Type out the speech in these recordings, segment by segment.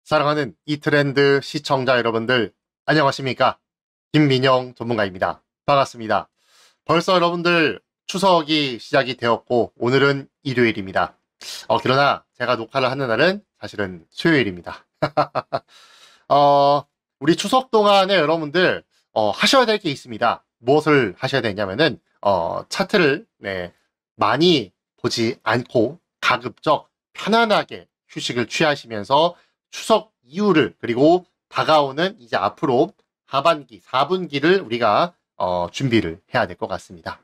사랑하는 이트렌드 시청자 여러분들, 안녕하십니까? 김민영 전문가입니다. 반갑습니다. 벌써 여러분들 추석이 시작이 되었고 오늘은 일요일입니다. 그러나 제가 녹화를 하는 날은 사실은 수요일입니다. 우리 추석 동안에 여러분들 하셔야 될 게 있습니다. 무엇을 하셔야 되냐면은 차트를 많이 보지 않고 가급적 편안하게 휴식을 취하시면서 추석 이후를 그리고 다가오는 이제 앞으로 하반기 4분기를 우리가 준비를 해야 될 것 같습니다.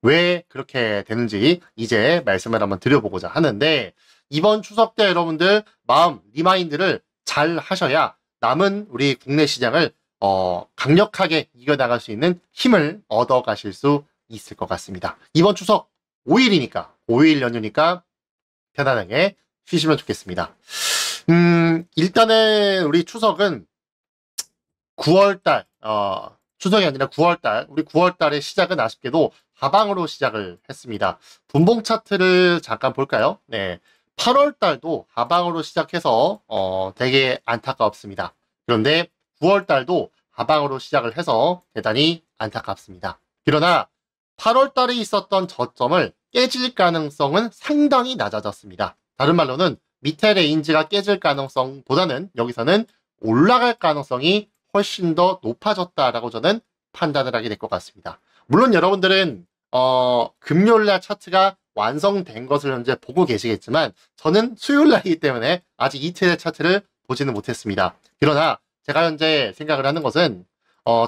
왜 그렇게 되는지 이제 말씀을 한번 드려보고자 하는데, 이번 추석 때 여러분들 마음 리마인드를 잘 하셔야 남은 우리 국내 시장을 강력하게 이겨나갈 수 있는 힘을 얻어가실 수 있을 것 같습니다. 이번 추석 5일이니까 5일 연휴니까 편안하게 쉬시면 좋겠습니다. 일단은 우리 추석은 9월달, 추석이 아니라 9월달, 우리 9월달의 시작은 아쉽게도 하방으로 시작을 했습니다. 분봉 차트를 잠깐 볼까요? 네. 8월달도 하방으로 시작해서, 되게 안타깝습니다. 그런데 9월달도 하방으로 시작을 해서 대단히 안타깝습니다. 그러나 8월달에 있었던 저점을 깨질 가능성은 상당히 낮아졌습니다. 다른 말로는 밑에 레인지가 깨질 가능성보다는 여기서는 올라갈 가능성이 훨씬 더 높아졌다라고 저는 판단을 하게 될 것 같습니다. 물론 여러분들은 금요일날 차트가 완성된 것을 현재 보고 계시겠지만 저는 수요일날이기 때문에 아직 이틀의 차트를 보지는 못했습니다. 그러나 제가 현재 생각을 하는 것은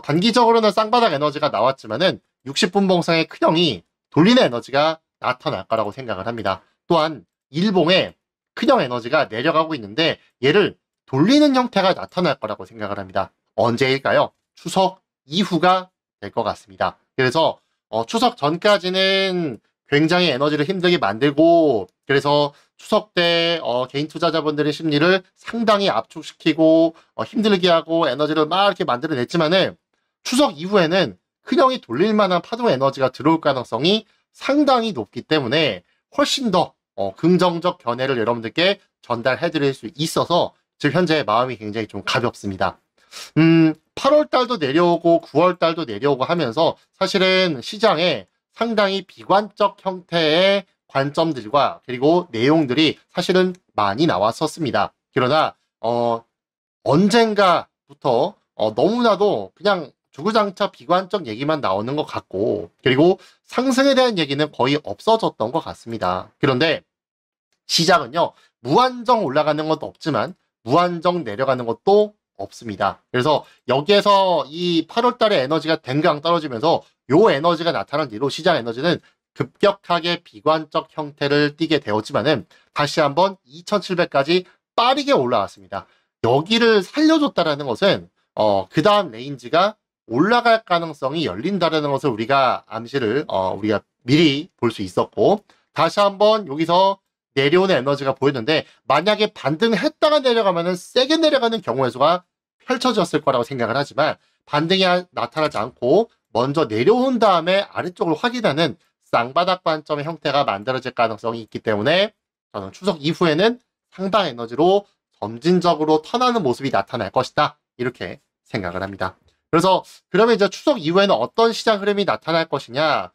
단기적으로는 쌍바닥 에너지가 나왔지만은 60분봉상의 큰형이 돌리는 에너지가 나타날 거라고 생각을 합니다. 또한 일봉에 큰형 에너지가 내려가고 있는데 얘를 돌리는 형태가 나타날 거라고 생각을 합니다. 언제일까요? 추석 이후가 될 것 같습니다. 그래서 추석 전까지는 굉장히 에너지를 힘들게 만들고, 그래서 추석 때 개인 투자자분들의 심리를 상당히 압축시키고 힘들게 하고 에너지를 막 이렇게 만들어냈지만은 추석 이후에는 큰형이 돌릴 만한 파동 에너지가 들어올 가능성이 상당히 높기 때문에 훨씬 더 긍정적 견해를 여러분들께 전달해 드릴 수 있어서 지금 현재 마음이 굉장히 좀 가볍습니다. 8월 달도 내려오고 9월 달도 내려오고 하면서 사실은 시장에 상당히 비관적 형태의 관점들과 그리고 내용들이 사실은 많이 나왔었습니다. 그러나 언젠가부터 너무나도 그냥 주구장창 비관적 얘기만 나오는 것 같고, 그리고 상승에 대한 얘기는 거의 없어졌던 것 같습니다. 그런데 시장은요, 무한정 올라가는 것도 없지만 무한정 내려가는 것도 없습니다. 그래서 여기에서 이 8월 달에 에너지가 댕강 떨어지면서 요 에너지가 나타난 뒤로 시장 에너지는 급격하게 비관적 형태를 띠게 되었지만은 다시 한번 2700까지 빠르게 올라왔습니다. 여기를 살려줬다라는 것은 그 다음 레인지가 올라갈 가능성이 열린다라는 것을 우리가 암시를 우리가 미리 볼 수 있었고, 다시 한번 여기서 내려오는 에너지가 보였는데 만약에 반등했다가 내려가면은 세게 내려가는 경우의 수가 펼쳐졌을 거라고 생각을 하지만 반등이 나타나지 않고 먼저 내려온 다음에 아래쪽을 확인하는 쌍바닥 관점의 형태가 만들어질 가능성이 있기 때문에 저는 추석 이후에는 상당 에너지로 점진적으로 턴하는 모습이 나타날 것이다, 이렇게 생각을 합니다. 그래서 그러면 이제 추석 이후에는 어떤 시장 흐름이 나타날 것이냐,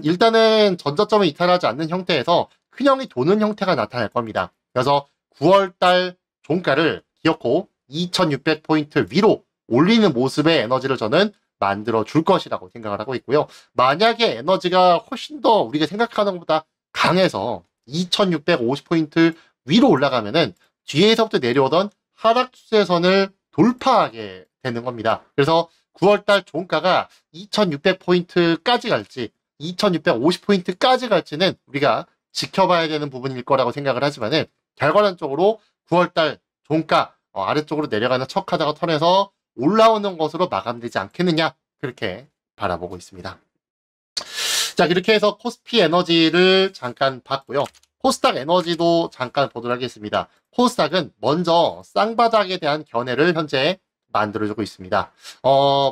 일단은 전저점을 이탈하지 않는 형태에서 큰형이 도는 형태가 나타날 겁니다. 그래서 9월달 종가를 기어코 2600포인트 위로 올리는 모습의 에너지를 저는 만들어 줄 것이라고 생각을 하고 있고요. 만약에 에너지가 훨씬 더 우리가 생각하는 것보다 강해서 2650포인트 위로 올라가면은 뒤에서부터 내려오던 하락 추세선을 돌파하게 되는 겁니다. 그래서 9월달 종가가 2600포인트까지 갈지 2650포인트까지 갈지는 우리가 지켜봐야 되는 부분일 거라고 생각을 하지만은 결과론적으로 9월달 종가 아래쪽으로 내려가는 척하다가 턴에서 올라오는 것으로 마감되지 않겠느냐, 그렇게 바라보고 있습니다. 자, 이렇게 해서 코스피 에너지를 잠깐 봤고요. 코스닥 에너지도 잠깐 보도록 하겠습니다. 코스닥은 먼저 쌍바닥에 대한 견해를 현재 만들어주고 있습니다.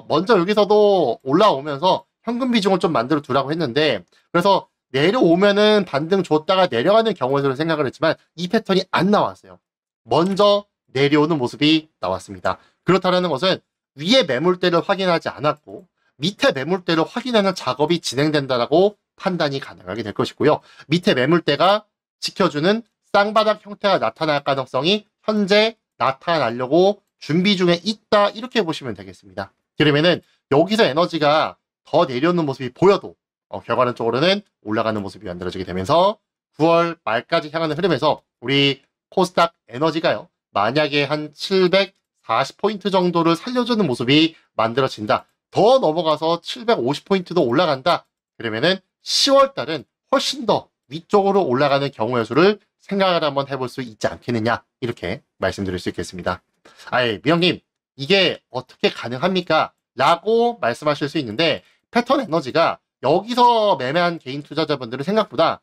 먼저 여기서도 올라오면서 현금 비중을 좀 만들어 두라고 했는데, 그래서 내려오면은 반등 줬다가 내려가는 경우를 생각을 했지만 이 패턴이 안 나왔어요. 먼저 내려오는 모습이 나왔습니다. 그렇다는 것은 위에 매물대를 확인하지 않았고 밑에 매물대를 확인하는 작업이 진행된다라고 판단이 가능하게 될 것이고요. 밑에 매물대가 지켜주는 쌍바닥 형태가 나타날 가능성이 현재 나타나려고 준비 중에 있다, 이렇게 보시면 되겠습니다. 그러면은 여기서 에너지가 더 내려오는 모습이 보여도 결과론적으로는 올라가는 모습이 만들어지게 되면서 9월 말까지 향하는 흐름에서 우리 코스닥 에너지가요, 만약에 한 740포인트 정도를 살려주는 모습이 만들어진다, 더 넘어가서 750포인트도 올라간다, 그러면은 10월 달은 훨씬 더 위쪽으로 올라가는 경우의 수를 생각을 한번 해볼 수 있지 않겠느냐, 이렇게 말씀드릴 수 있겠습니다. 아예 미영님, 이게 어떻게 가능합니까? 라고 말씀하실 수 있는데, 패턴 에너지가 여기서 매매한 개인 투자자분들은 생각보다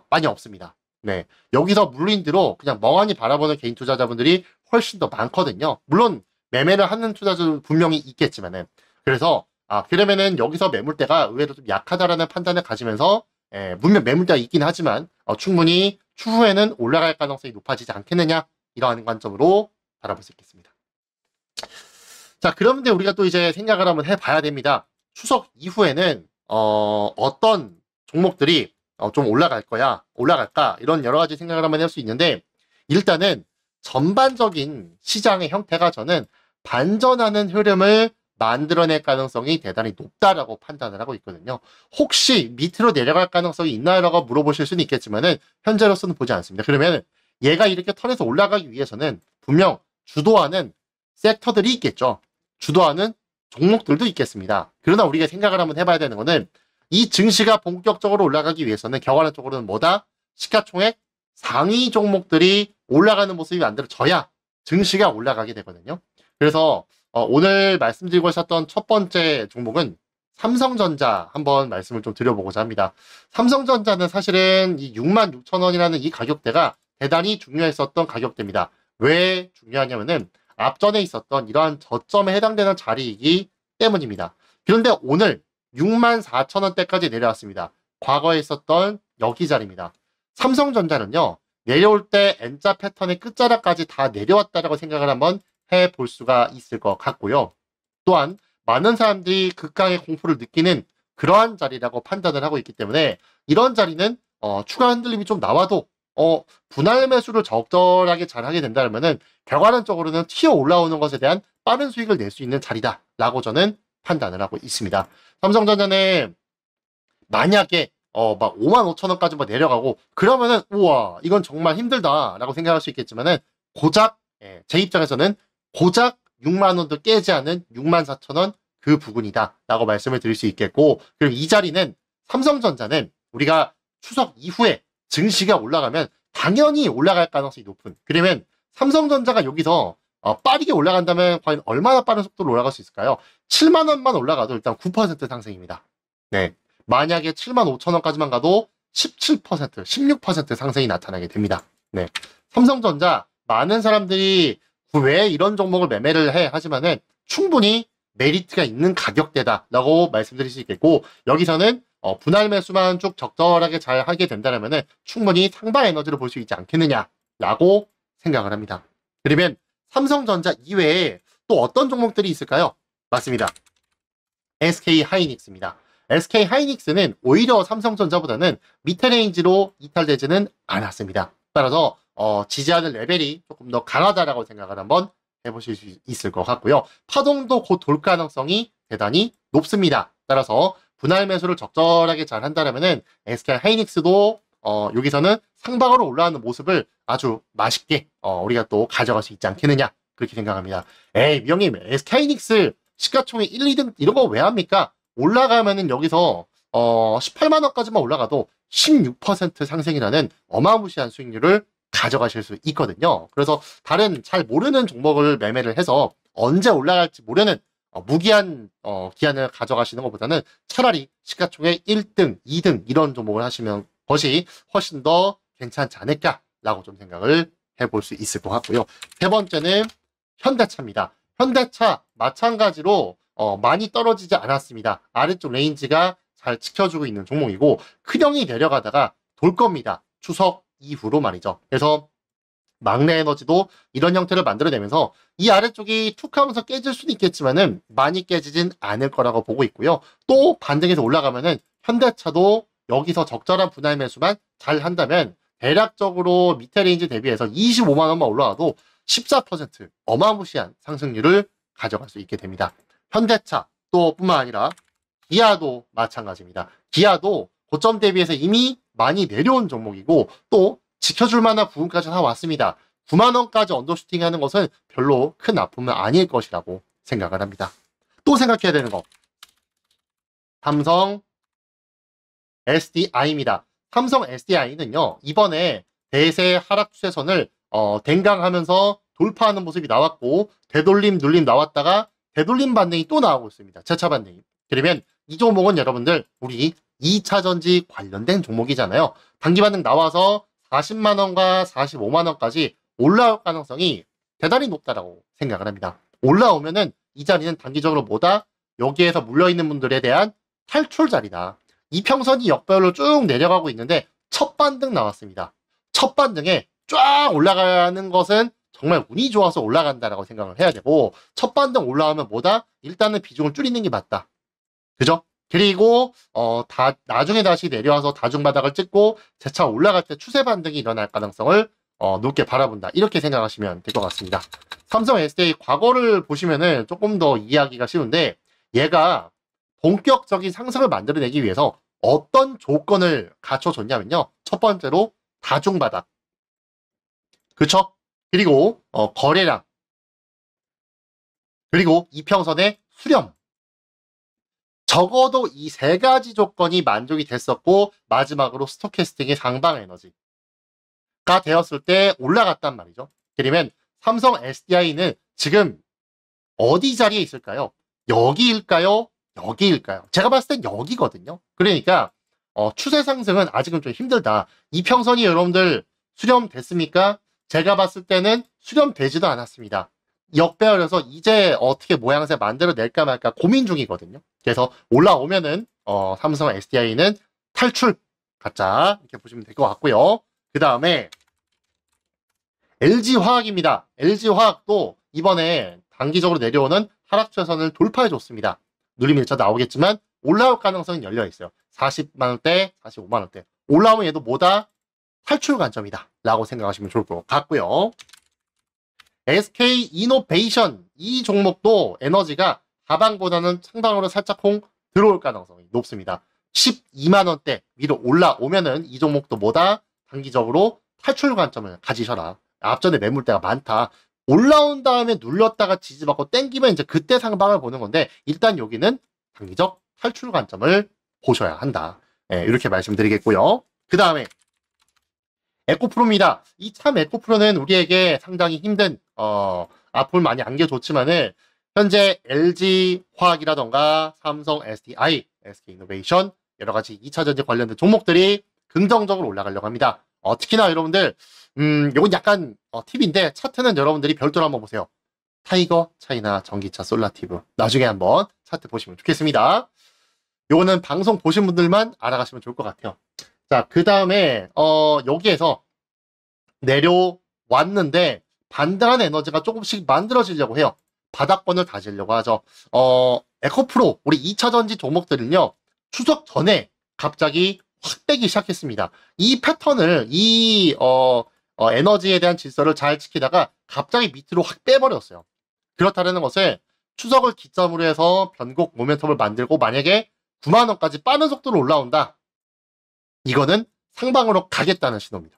많이 없습니다. 네, 여기서 물린대로 그냥 멍하니 바라보는 개인 투자자분들이 훨씬 더 많거든요. 물론 매매를 하는 투자자도 분명히 있겠지만은. 그래서 그러면은 여기서 매물대가 의외로 좀 약하다라는 판단을 가지면서, 물론 매물대가 있긴 하지만 충분히 추후에는 올라갈 가능성이 높아지지 않겠느냐, 이러한 관점으로 바라볼 수 있겠습니다. 자, 그런데 우리가 또 이제 생각을 한번 해봐야 됩니다. 추석 이후에는 어떤 종목들이 좀 올라갈 거야, 올라갈까, 이런 여러 가지 생각을 한번 할 수 있는데, 일단은 전반적인 시장의 형태가 저는 반전하는 흐름을 만들어낼 가능성이 대단히 높다라고 판단을 하고 있거든요. 혹시 밑으로 내려갈 가능성이 있나요라고 물어보실 수는 있겠지만은 현재로서는 보지 않습니다. 그러면 얘가 이렇게 턴에서 올라가기 위해서는 분명 주도하는 섹터들이 있겠죠. 주도하는 종목들도 있겠습니다. 그러나 우리가 생각을 한번 해봐야 되는 거는, 이 증시가 본격적으로 올라가기 위해서는 결과론적으로는 뭐다? 시가총액 상위 종목들이 올라가는 모습이 만들어져야 증시가 올라가게 되거든요. 그래서 오늘 말씀드리고 있었던 첫 번째 종목은 삼성전자 한번 말씀을 좀 드려보고자 합니다. 삼성전자는 사실은 이 66,000원이라는 이 가격대가 대단히 중요했었던 가격대입니다. 왜 중요하냐면은 앞전에 있었던 이러한 저점에 해당되는 자리이기 때문입니다. 그런데 오늘 64,000원대까지 내려왔습니다. 과거에 있었던 여기 자리입니다. 삼성전자는요, 내려올 때 N자 패턴의 끝자락까지 다 내려왔다라고 생각을 한번 해볼 수가 있을 것 같고요. 또한 많은 사람들이 극강의 공포를 느끼는 그러한 자리라고 판단을 하고 있기 때문에, 이런 자리는 추가 흔들림이 좀 나와도 분할 매수를 적절하게 잘 하게 된다면은 결과론적으로는 튀어 올라오는 것에 대한 빠른 수익을 낼 수 있는 자리다라고 저는 판단을 하고 있습니다. 삼성전자는 만약에 막 55,000원까지 내려가고 그러면은 우와, 이건 정말 힘들다라고 생각할 수 있겠지만은, 고작 제 입장에서는 고작 60,000원도 깨지 않은 64,000원 그 부근이다라고 말씀을 드릴 수 있겠고, 그리고 이 자리는 삼성전자는 우리가 추석 이후에 증시가 올라가면 당연히 올라갈 가능성이 높은, 그러면 삼성전자가 여기서 빠르게 올라간다면 과연 얼마나 빠른 속도로 올라갈 수 있을까요? 70,000원만 올라가도 일단 9% 상승입니다. 네, 만약에 75,000원까지만 가도 17%, 16% 상승이 나타나게 됩니다. 네, 삼성전자 많은 사람들이 왜 이런 종목을 매매를 해 하지만은 충분히 메리트가 있는 가격대다라고 말씀드릴 수 있겠고, 여기서는 분할 매수만 쭉 적절하게 잘 하게 된다면은 충분히 상방 에너지를 볼 수 있지 않겠느냐라고 생각을 합니다. 그러면 삼성전자 이외에 또 어떤 종목들이 있을까요? 맞습니다. SK하이닉스입니다. SK하이닉스는 오히려 삼성전자보다는 밑에 레인지로 이탈되지는 않았습니다. 따라서 지지하는 레벨이 조금 더 강하다라고 생각을 한번 해보실 수 있을 것 같고요. 파동도 곧 돌 가능성이 대단히 높습니다. 따라서 분할 매수를 적절하게 잘 한다면은 SK하이닉스도 여기서는 상방으로 올라가는 모습을 아주 맛있게 우리가 또 가져갈 수 있지 않겠느냐, 그렇게 생각합니다. 에이 미영님, SK하이닉스 시가총액 1, 2등 이런 거 왜 합니까? 올라가면은 여기서 18만원까지만 올라가도 16% 상승이라는 어마무시한 수익률을 가져가실 수 있거든요. 그래서 다른 잘 모르는 종목을 매매를 해서 언제 올라갈지 모르는 무기한 기한을 가져가시는 것보다는 차라리 시가총액 1등, 2등 이런 종목을 하시면 것이 훨씬 더 괜찮지 않을까라고 좀 생각을 해볼 수 있을 것 같고요. 세 번째는 현대차입니다. 현대차 마찬가지로 많이 떨어지지 않았습니다. 아래쪽 레인지가 잘 지켜주고 있는 종목이고, 큰형이 내려가다가 돌 겁니다. 추석 이후로 말이죠. 그래서 막내 에너지도 이런 형태를 만들어내면서 이 아래쪽이 툭 하면서 깨질 수는 있겠지만은 많이 깨지진 않을 거라고 보고 있고요. 또 반등해서 올라가면은 현대차도 여기서 적절한 분할 매수만 잘 한다면 대략적으로 밑에 레인지 대비해서 25만 원만 올라와도 14% 어마무시한 상승률을 가져갈 수 있게 됩니다. 현대차 또 뿐만 아니라 기아도 마찬가지입니다. 기아도 고점 대비해서 이미 많이 내려온 종목이고 또 지켜줄 만한 부분까지 다 왔습니다. 9만 원까지 언더슈팅하는 것은 별로 큰 아픔은 아닐 것이라고 생각을 합니다. 또 생각해야 되는 거 삼성 SDI입니다. 삼성 SDI는요 이번에 대세 하락 추세선을 댕강하면서 돌파하는 모습이 나왔고 되돌림 눌림 나왔다가 되돌림 반등이 또 나오고 있습니다. 재차 반등이. 그러면 이 종목은 여러분들 우리 2차전지 관련된 종목이잖아요. 단기 반등 나와서 40만 원과 45만 원까지 올라올 가능성이 대단히 높다라고 생각을 합니다. 올라오면은 이 자리는 단기적으로 뭐다? 여기에서 물려있는 분들에 대한 탈출 자리다. 이평선이 역별로 쭉 내려가고 있는데 첫 반등 나왔습니다. 첫 반등에 쫙 올라가는 것은 정말 운이 좋아서 올라간다라고 생각을 해야 되고 첫 반등 올라오면 뭐다? 일단은 비중을 줄이는 게 맞다. 그죠? 그리고 나중에 다시 내려와서 다중바닥을 찍고 재차 올라갈 때 추세 반등이 일어날 가능성을 높게 바라본다. 이렇게 생각하시면 될 것 같습니다. 삼성 SDI 과거를 보시면은 조금 더 이해하기가 쉬운데 얘가 본격적인 상승을 만들어내기 위해서 어떤 조건을 갖춰줬냐면요. 첫 번째로 다중바닥. 그쵸? 그리고 거래량. 그리고 이평선의 수렴. 적어도 이 세 가지 조건이 만족이 됐었고 마지막으로 스토캐스팅의 상방 에너지가 되었을 때 올라갔단 말이죠. 그러면 삼성 SDI는 지금 어디 자리에 있을까요? 여기일까요? 여기일까요? 제가 봤을 땐 여기거든요. 그러니까 추세 상승은 아직은 좀 힘들다. 이평선이 여러분들 수렴됐습니까? 제가 봤을 때는 수렴되지도 않았습니다. 역배열에서 이제 어떻게 모양새 만들어낼까 말까 고민 중이거든요. 그래서 올라오면은 삼성 SDI는 탈출 가짜 이렇게 보시면 될 것 같고요. 그 다음에 LG화학입니다. LG화학도 이번에 단기적으로 내려오는 하락 추세선을 돌파해줬습니다. 눌림일자 나오겠지만 올라올 가능성은 열려있어요. 40만원대, 45만원대. 올라오면 얘도 뭐다? 탈출 관점이다 라고 생각하시면 좋을 것 같고요. SK이노베이션 이 종목도 에너지가 하방보다는 상방으로 살짝 들어올 가능성이 높습니다. 12만원대 위로 올라오면은 이 종목도 뭐다? 단기적으로 탈출 관점을 가지셔라. 앞전에 매물대가 많다. 올라온 다음에 눌렸다가 지지받고 땡기면 이제 그때 상방을 보는 건데 일단 여기는 단기적 탈출 관점을 보셔야 한다. 네, 이렇게 말씀드리겠고요. 그 다음에 에코프로입니다. 이 참 에코프로는 우리에게 상당히 힘든 앞을 많이 안겨줬지만은 현재 LG화학이라던가 삼성 SDI, SK이노베이션 여러 가지 2차전지 관련된 종목들이 긍정적으로 올라가려고 합니다. 특히나 여러분들 이건 약간 팁인데 차트는 여러분들이 별도로 한번 보세요. 타이거, 차이나, 전기차, 솔라티브 나중에 한번 차트 보시면 좋겠습니다. 요거는 방송 보신 분들만 알아가시면 좋을 것 같아요. 자, 그 다음에 여기에서 내려왔는데 반등한 에너지가 조금씩 만들어지려고 해요. 바닥권을 다지려고 하죠. 에코프로 우리 2차전지 종목들은요. 추석 전에 갑자기 확 빼기 시작했습니다. 이 패턴을 에너지에 대한 질서를 잘 지키다가 갑자기 밑으로 확 빼버렸어요. 그렇다는 것을 추석을 기점으로 해서 변곡 모멘텀을 만들고 만약에 9만 원까지 빠른 속도로 올라온다. 이거는 상방으로 가겠다는 신호입니다.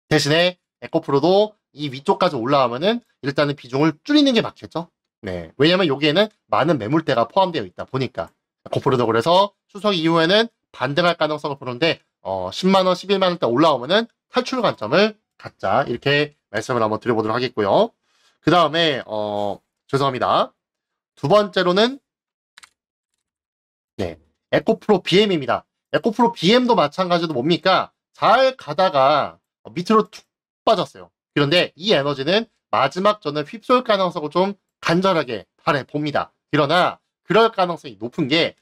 대신에 에코프로도 이 위쪽까지 올라가면은 일단은 비중을 줄이는 게 맞겠죠. 네. 왜냐면 여기에는 많은 매물대가 포함되어 있다 보니까. 에코프로도 그래서 추석 이후에는 반등할 가능성을 보는데 10만 원, 11만 원대 올라오면은 탈출 관점을 갖자. 이렇게 말씀을 한번 드려보도록 하겠고요. 그 다음에 죄송합니다. 두 번째로는 네. 에코프로 BM입니다. 에코프로 BM도 마찬가지로 뭡니까? 잘 가다가 밑으로 툭 빠졌어요. 그런데 이 에너지는 마지막 전을 휩쓸 가능성을 좀 간절하게 바라봅니다. 그러나 그럴 가능성이 높은 게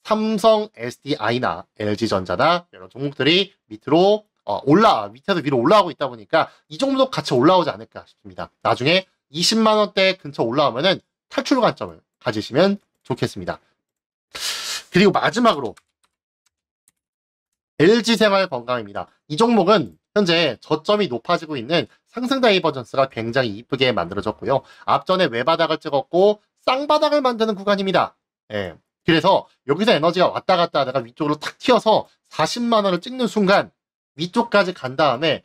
삼성 SDI나 LG전자나 이런 종목들이 밑으로 밑에서 위로 올라가고 있다 보니까 이 정도 같이 올라오지 않을까 싶습니다. 나중에 20만 원대 근처 올라오면은 탈출 관점을 가지시면 좋겠습니다. 그리고 마지막으로 LG생활건강입니다. 이 종목은 현재 저점이 높아지고 있는 상승 다이버전스가 굉장히 이쁘게 만들어졌고요. 앞전에 외바닥을 찍었고 쌍바닥을 만드는 구간입니다. 예. 그래서 여기서 에너지가 왔다 갔다 하다가 위쪽으로 탁 튀어서 40만 원을 찍는 순간 위쪽까지 간 다음에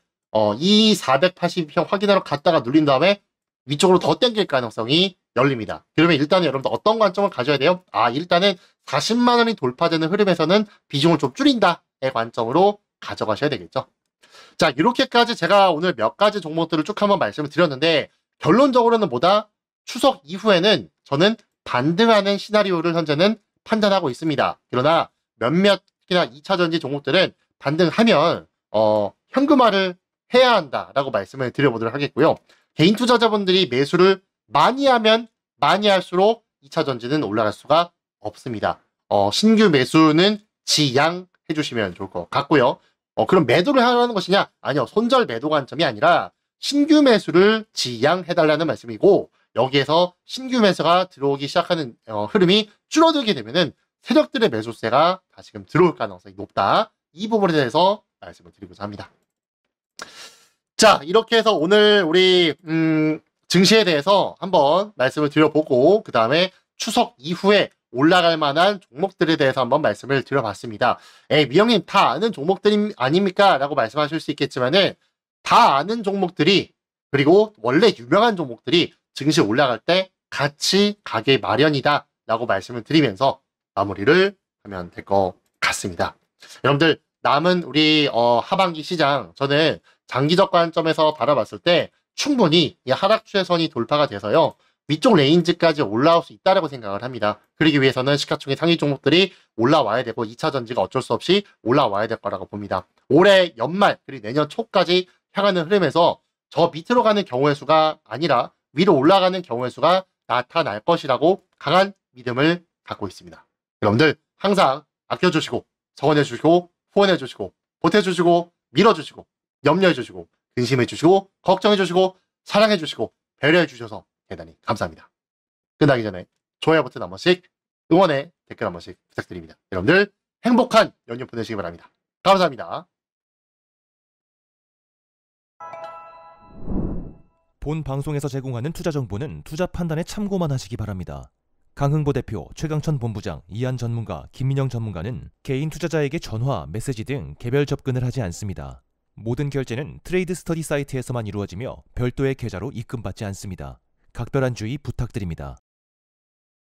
이 480형 확인하러 갔다가 눌린 다음에 위쪽으로 더 땡길 가능성이 열립니다. 그러면 일단은 여러분들 어떤 관점을 가져야 돼요? 일단은 40만 원이 돌파되는 흐름에서는 비중을 좀 줄인다의 관점으로 가져가셔야 되겠죠. 자, 이렇게까지 제가 오늘 몇 가지 종목들을 쭉 한번 말씀을 드렸는데 결론적으로는 뭐다? 추석 이후에는 저는 반등하는 시나리오를 현재는 판단하고 있습니다. 그러나 몇몇이나 2차전지 종목들은 반등하면 현금화를 해야 한다라고 말씀을 드려보도록 하겠고요. 개인 투자자분들이 매수를 많이 하면 많이 할수록 2차전지는 올라갈 수가 없습니다. 신규 매수는 지양해 주시면 좋을 것 같고요. 그럼 매도를 하라는 것이냐? 아니요. 손절 매도 관점이 아니라 신규 매수를 지양해달라는 말씀이고 여기에서 신규 매수가 들어오기 시작하는 흐름이 줄어들게 되면은 세력들의 매수세가 다시금 들어올 가능성이 높다. 이 부분에 대해서 말씀을 드리고자 합니다. 자, 이렇게 해서 오늘 우리 증시에 대해서 한번 말씀을 드려보고 그 다음에 추석 이후에 올라갈 만한 종목들에 대해서 한번 말씀을 드려봤습니다. 미영님 다 아는 종목들이 아닙니까? 라고 말씀하실 수 있겠지만은 다 아는 종목들이 그리고 원래 유명한 종목들이 증시 올라갈 때 같이 가게 마련이다 라고 말씀을 드리면서 마무리를 하면 될 것 같습니다. 여러분들 남은 우리 하반기 시장 저는 장기적 관점에서 바라봤을 때 충분히 이 하락 추세선이 돌파가 돼서요. 위쪽 레인지까지 올라올 수 있다고 생각을 합니다. 그러기 위해서는 시가총액 상위 종목들이 올라와야 되고 2차 전지가 어쩔 수 없이 올라와야 될 거라고 봅니다. 올해 연말 그리고 내년 초까지 향하는 흐름에서 저 밑으로 가는 경우의 수가 아니라 위로 올라가는 경우의 수가 나타날 것이라고 강한 믿음을 갖고 있습니다. 여러분들 항상 아껴주시고 성원해주시고 후원해주시고 보태주시고 밀어주시고 염려해주시고 근심해주시고 걱정해주시고 사랑해주시고 배려해주셔서 대단히 감사합니다. 끝나기 전에 좋아요 버튼 한 번씩 응원의 댓글 한 번씩 부탁드립니다. 여러분들 행복한 연휴 보내시기 바랍니다. 감사합니다. 본 방송에서 제공하는 투자 정보는 투자 판단에 참고만 하시기 바랍니다. 강흥보 대표, 최강천 본부장, 이한 전문가, 김민영 전문가는 개인 투자자에게 전화, 메시지 등 개별 접근을 하지 않습니다. 모든 결제는 트레이드 스터디 사이트에서만 이루어지며 별도의 계좌로 입금받지 않습니다. 각별한 주의 부탁드립니다.